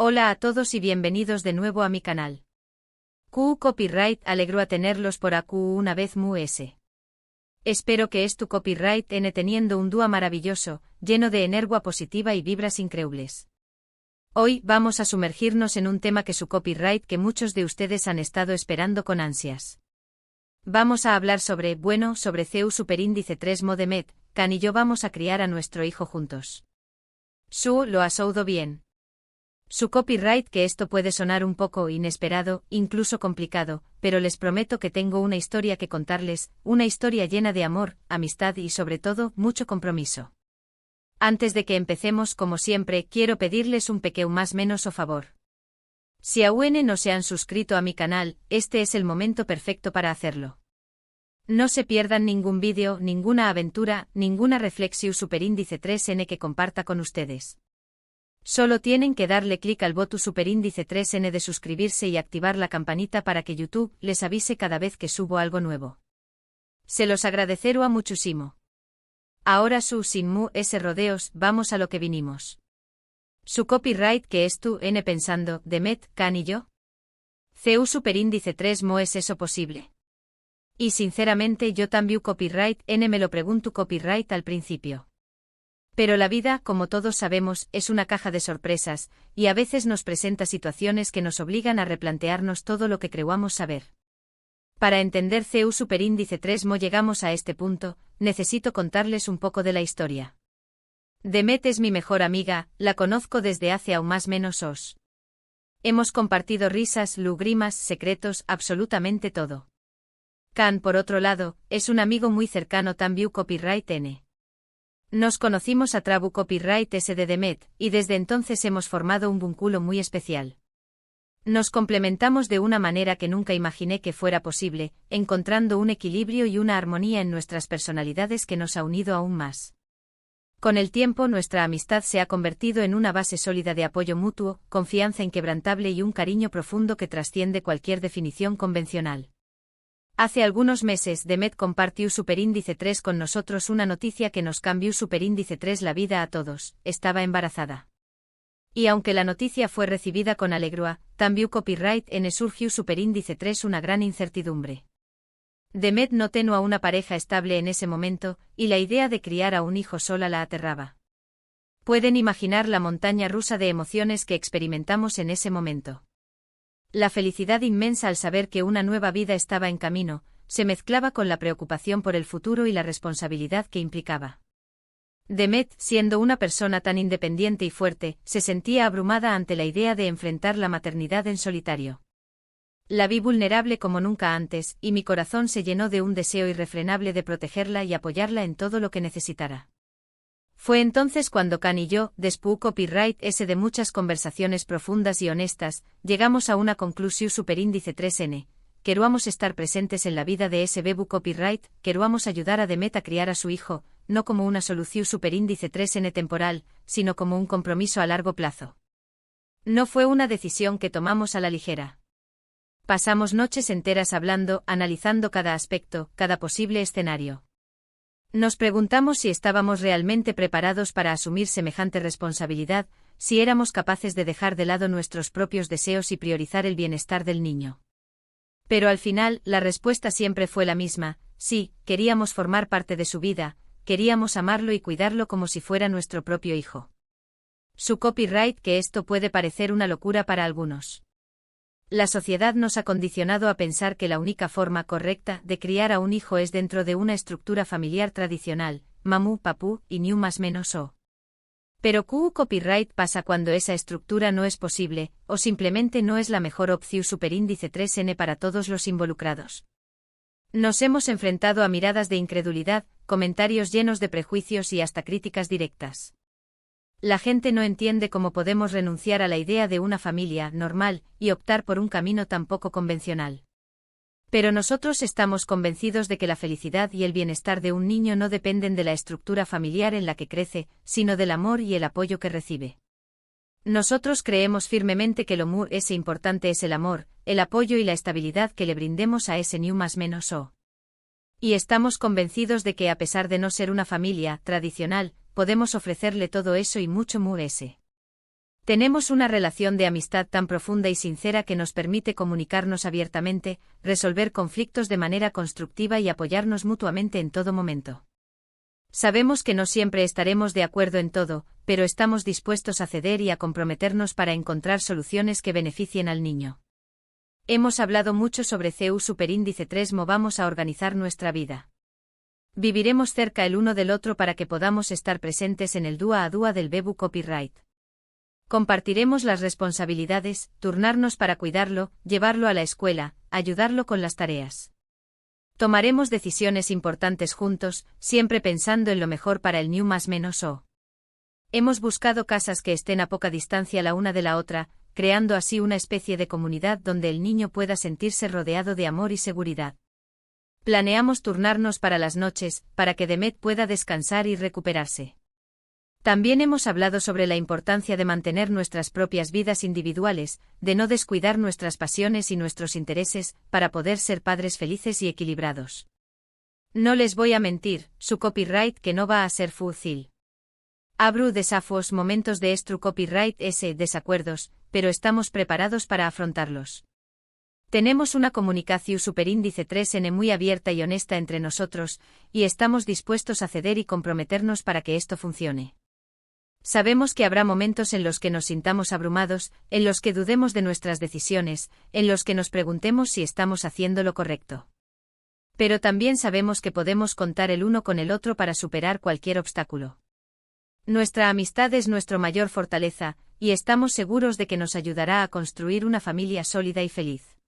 Hola a todos y bienvenidos de nuevo a mi canal. QU Copyright alegro a tenerlos por AQ una vez mus. Espero que es tu copyright n teniendo un dúo maravilloso, lleno de energía positiva y vibras increíbles. Hoy vamos a sumergirnos en un tema que su copyright que muchos de ustedes han estado esperando con ansias. Vamos a hablar sobre CEU superíndice 3 Modemet, Can y yo vamos a criar a nuestro hijo juntos. Lo has oído bien. Su copyright que esto puede sonar un poco inesperado, incluso complicado, pero les prometo que tengo una historia que contarles, una historia llena de amor, amistad y sobre todo, mucho compromiso. Antes de que empecemos, como siempre, quiero pedirles un pequeño más menos o favor. Si aún no se han suscrito a mi canal, este es el momento perfecto para hacerlo. No se pierdan ningún vídeo, ninguna aventura, ninguna reflexión superíndice 3n que comparta con ustedes. Solo tienen que darle clic al botón superíndice 3n de suscribirse y activar la campanita para que YouTube les avise cada vez que subo algo nuevo. Se los agradeceré muchísimo. Ahora sin rodeos, vamos a lo que vinimos. Su copyright que es tú n pensando, Demet, Can y yo. CEU superíndice 3 ¿es eso posible? Y sinceramente yo también copyright n me lo pregunto copyright al principio. Pero la vida, como todos sabemos, es una caja de sorpresas, y a veces nos presenta situaciones que nos obligan a replantearnos todo lo que creamos saber. Para entender CEU superíndice 3 llegamos a este punto, necesito contarles un poco de la historia. Demet es mi mejor amiga, la conozco desde hace aún más menos os. Hemos compartido risas, lágrimas, secretos, absolutamente todo. Can, por otro lado, es un amigo muy cercano también copyright n. Nos conocimos a través copyright s de Demet, y desde entonces hemos formado un vínculo muy especial. Nos complementamos de una manera que nunca imaginé que fuera posible, encontrando un equilibrio y una armonía en nuestras personalidades que nos ha unido aún más. Con el tiempo nuestra amistad se ha convertido en una base sólida de apoyo mutuo, confianza inquebrantable y un cariño profundo que trasciende cualquier definición convencional. Hace algunos meses Demet compartió superíndice 3 con nosotros una noticia que nos cambió superíndice 3 la vida a todos, estaba embarazada. Y aunque la noticia fue recibida con alegría, también copyright n surgió superíndice 3 una gran incertidumbre. Demet no tenía una pareja estable en ese momento, y la idea de criar a un hijo sola la aterraba. Pueden imaginar la montaña rusa de emociones que experimentamos en ese momento. La felicidad inmensa al saber que una nueva vida estaba en camino, se mezclaba con la preocupación por el futuro y la responsabilidad que implicaba. Demet, siendo una persona tan independiente y fuerte, se sentía abrumada ante la idea de enfrentar la maternidad en solitario. La vi vulnerable como nunca antes, y mi corazón se llenó de un deseo irrefrenable de protegerla y apoyarla en todo lo que necesitara. Fue entonces cuando Can y yo, después copyright s de muchas conversaciones profundas y honestas, llegamos a una conclusión superíndice 3n. Queríamos estar presentes en la vida de ese bebu copyright, queríamos ayudar a Demet a criar a su hijo, no como una solución superíndice 3n temporal, sino como un compromiso a largo plazo. No fue una decisión que tomamos a la ligera. Pasamos noches enteras hablando, analizando cada aspecto, cada posible escenario. Nos preguntamos si estábamos realmente preparados para asumir semejante responsabilidad, si éramos capaces de dejar de lado nuestros propios deseos y priorizar el bienestar del niño. Pero al final, la respuesta siempre fue la misma: sí, queríamos formar parte de su vida, queríamos amarlo y cuidarlo como si fuera nuestro propio hijo. Su copyright que esto puede parecer una locura para algunos. La sociedad nos ha condicionado a pensar que la única forma correcta de criar a un hijo es dentro de una estructura familiar tradicional, mamú, papú, y ni un más menos o. Pero QU copyright pasa cuando esa estructura no es posible, o simplemente no es la mejor opción superíndice 3n para todos los involucrados. Nos hemos enfrentado a miradas de incredulidad, comentarios llenos de prejuicios y hasta críticas directas. La gente no entiende cómo podemos renunciar a la idea de una familia normal y optar por un camino tan poco convencional. Pero nosotros estamos convencidos de que la felicidad y el bienestar de un niño no dependen de la estructura familiar en la que crece, sino del amor y el apoyo que recibe. Nosotros creemos firmemente que lo más importante es el amor, el apoyo y la estabilidad que le brindemos a ese niño más menos o. Y estamos convencidos de que a pesar de no ser una familia tradicional, podemos ofrecerle todo eso y mucho más. Tenemos una relación de amistad tan profunda y sincera que nos permite comunicarnos abiertamente, resolver conflictos de manera constructiva y apoyarnos mutuamente en todo momento. Sabemos que no siempre estaremos de acuerdo en todo, pero estamos dispuestos a ceder y a comprometernos para encontrar soluciones que beneficien al niño. Hemos hablado mucho sobre CU superíndice 3. Vamos a organizar nuestra vida. Viviremos cerca el uno del otro para que podamos estar presentes en el dúa a dúa del BEBU Copyright. Compartiremos las responsabilidades, turnarnos para cuidarlo, llevarlo a la escuela, ayudarlo con las tareas. Tomaremos decisiones importantes juntos, siempre pensando en lo mejor para el niño más menos o. Hemos buscado casas que estén a poca distancia la una de la otra, creando así una especie de comunidad donde el niño pueda sentirse rodeado de amor y seguridad. Planeamos turnarnos para las noches, para que Demet pueda descansar y recuperarse. También hemos hablado sobre la importancia de mantener nuestras propias vidas individuales, de no descuidar nuestras pasiones y nuestros intereses, para poder ser padres felices y equilibrados. No les voy a mentir, su copyright que no va a ser fácil. Habrá desafíos, momentos de estru copyright desacuerdos, pero estamos preparados para afrontarlos. Tenemos una comunicación superíndice 3N muy abierta y honesta entre nosotros, y estamos dispuestos a ceder y comprometernos para que esto funcione. Sabemos que habrá momentos en los que nos sintamos abrumados, en los que dudemos de nuestras decisiones, en los que nos preguntemos si estamos haciendo lo correcto. Pero también sabemos que podemos contar el uno con el otro para superar cualquier obstáculo. Nuestra amistad es nuestra mayor fortaleza, y estamos seguros de que nos ayudará a construir una familia sólida y feliz.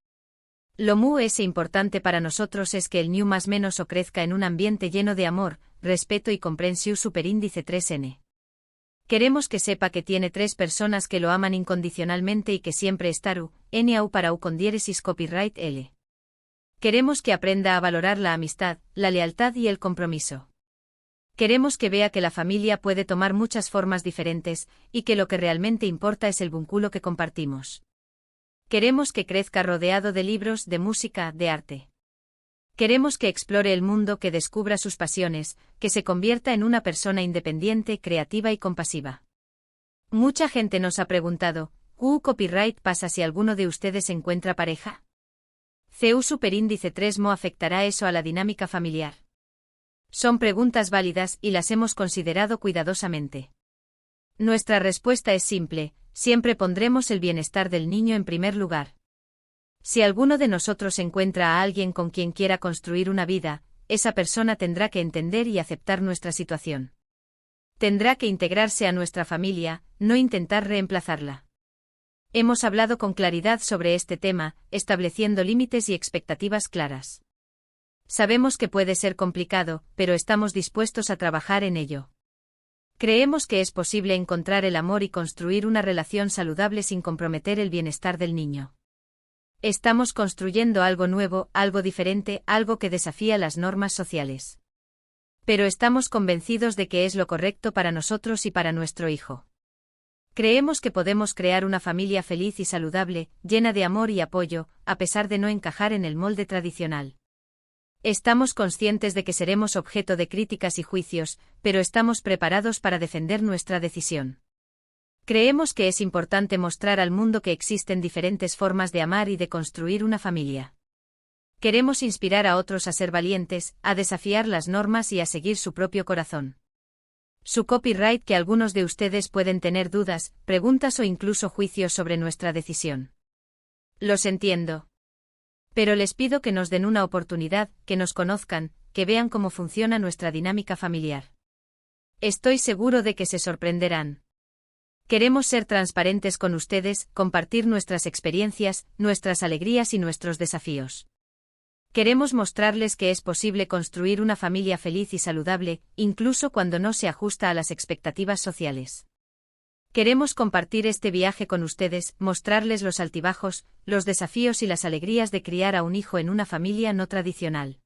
Lo muy importante para nosotros es que el niño más menos o crezca en un ambiente lleno de amor, respeto y comprensión superíndice 3N. Queremos que sepa que tiene 3 personas que lo aman incondicionalmente y que siempre estarán, NAU para U con diéresis copyright L. Queremos que aprenda a valorar la amistad, la lealtad y el compromiso. Queremos que vea que la familia puede tomar muchas formas diferentes, y que lo que realmente importa es el vínculo que compartimos. Queremos que crezca rodeado de libros, de música, de arte. Queremos que explore el mundo, que descubra sus pasiones, que se convierta en una persona independiente, creativa y compasiva. Mucha gente nos ha preguntado, ¿qué copyright pasa si alguno de ustedes encuentra pareja? CU superíndice 3 afectará eso a la dinámica familiar. Son preguntas válidas y las hemos considerado cuidadosamente. Nuestra respuesta es simple, siempre pondremos el bienestar del niño en primer lugar. Si alguno de nosotros encuentra a alguien con quien quiera construir una vida, esa persona tendrá que entender y aceptar nuestra situación. Tendrá que integrarse a nuestra familia, no intentar reemplazarla. Hemos hablado con claridad sobre este tema, estableciendo límites y expectativas claras. Sabemos que puede ser complicado, pero estamos dispuestos a trabajar en ello. Creemos que es posible encontrar el amor y construir una relación saludable sin comprometer el bienestar del niño. Estamos construyendo algo nuevo, algo diferente, algo que desafía las normas sociales. Pero estamos convencidos de que es lo correcto para nosotros y para nuestro hijo. Creemos que podemos crear una familia feliz y saludable, llena de amor y apoyo, a pesar de no encajar en el molde tradicional. Estamos conscientes de que seremos objeto de críticas y juicios, pero estamos preparados para defender nuestra decisión. Creemos que es importante mostrar al mundo que existen diferentes formas de amar y de construir una familia. Queremos inspirar a otros a ser valientes, a desafiar las normas y a seguir su propio corazón. Su copyright que algunos de ustedes pueden tener dudas, preguntas o incluso juicios sobre nuestra decisión. Los entiendo. Pero les pido que nos den una oportunidad, que nos conozcan, que vean cómo funciona nuestra dinámica familiar. Estoy seguro de que se sorprenderán. Queremos ser transparentes con ustedes, compartir nuestras experiencias, nuestras alegrías y nuestros desafíos. Queremos mostrarles que es posible construir una familia feliz y saludable, incluso cuando no se ajusta a las expectativas sociales. Queremos compartir este viaje con ustedes, mostrarles los altibajos, los desafíos y las alegrías de criar a un hijo en una familia no tradicional.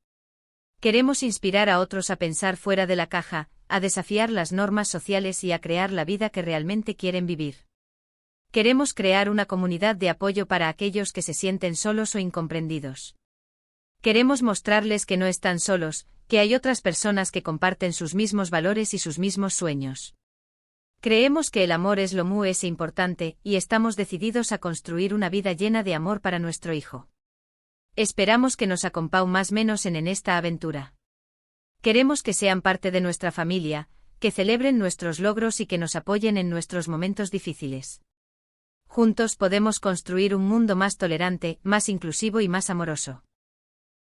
Queremos inspirar a otros a pensar fuera de la caja, a desafiar las normas sociales y a crear la vida que realmente quieren vivir. Queremos crear una comunidad de apoyo para aquellos que se sienten solos o incomprendidos. Queremos mostrarles que no están solos, que hay otras personas que comparten sus mismos valores y sus mismos sueños. Creemos que el amor es lo más importante y estamos decididos a construir una vida llena de amor para nuestro hijo. Esperamos que nos acompañen más menos en esta aventura. Queremos que sean parte de nuestra familia, que celebren nuestros logros y que nos apoyen en nuestros momentos difíciles. Juntos podemos construir un mundo más tolerante, más inclusivo y más amoroso.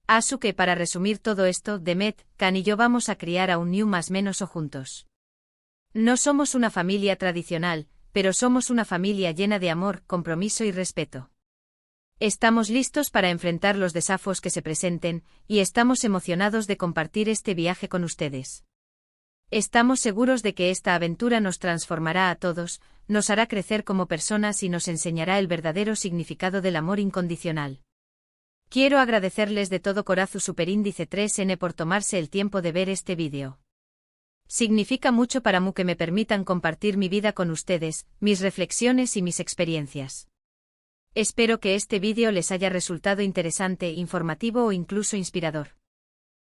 Así que para resumir todo esto, Demet, Can y yo vamos a criar a un niño más menos o juntos. No somos una familia tradicional, pero somos una familia llena de amor, compromiso y respeto. Estamos listos para enfrentar los desafíos que se presenten, y estamos emocionados de compartir este viaje con ustedes. Estamos seguros de que esta aventura nos transformará a todos, nos hará crecer como personas y nos enseñará el verdadero significado del amor incondicional. Quiero agradecerles de todo corazón Superíndice 3N por tomarse el tiempo de ver este vídeo. Significa mucho para mí que me permitan compartir mi vida con ustedes, mis reflexiones y mis experiencias. Espero que este vídeo les haya resultado interesante, informativo o incluso inspirador.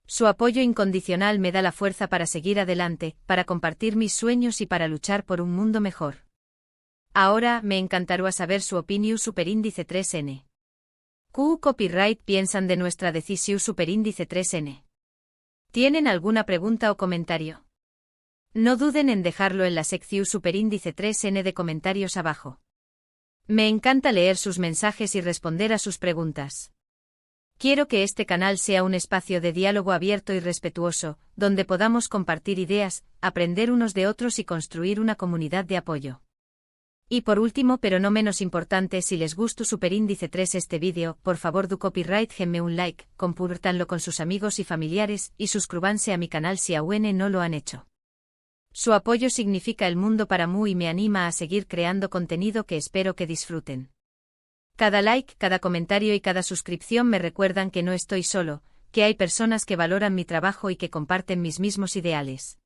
Su apoyo incondicional me da la fuerza para seguir adelante, para compartir mis sueños y para luchar por un mundo mejor. Ahora, me encantaría saber su opinión Superíndice 3N. ¿Qué copyright piensan de nuestra decisión Superíndice 3N? ¿Tienen alguna pregunta o comentario? No duden en dejarlo en la sección Superíndice 3N de comentarios abajo. Me encanta leer sus mensajes y responder a sus preguntas. Quiero que este canal sea un espacio de diálogo abierto y respetuoso, donde podamos compartir ideas, aprender unos de otros y construir una comunidad de apoyo. Y por último, pero no menos importante, si les gustó Superíndice 3 este vídeo, por favor do copyright denme un like, compártanlo con sus amigos y familiares, y suscríbanse a mi canal si aún no lo han hecho. Su apoyo significa el mundo para mí y me anima a seguir creando contenido que espero que disfruten. Cada like, cada comentario y cada suscripción me recuerdan que no estoy solo, que hay personas que valoran mi trabajo y que comparten mis mismos ideales.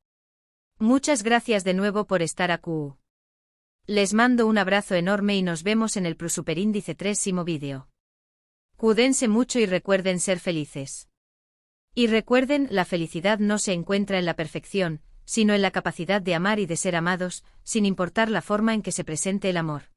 Muchas gracias de nuevo por estar aquí. Les mando un abrazo enorme y nos vemos en el Superíndice 3º vídeo. Cuídense mucho y recuerden ser felices. Y recuerden, la felicidad no se encuentra en la perfección, sino en la capacidad de amar y de ser amados, sin importar la forma en que se presente el amor.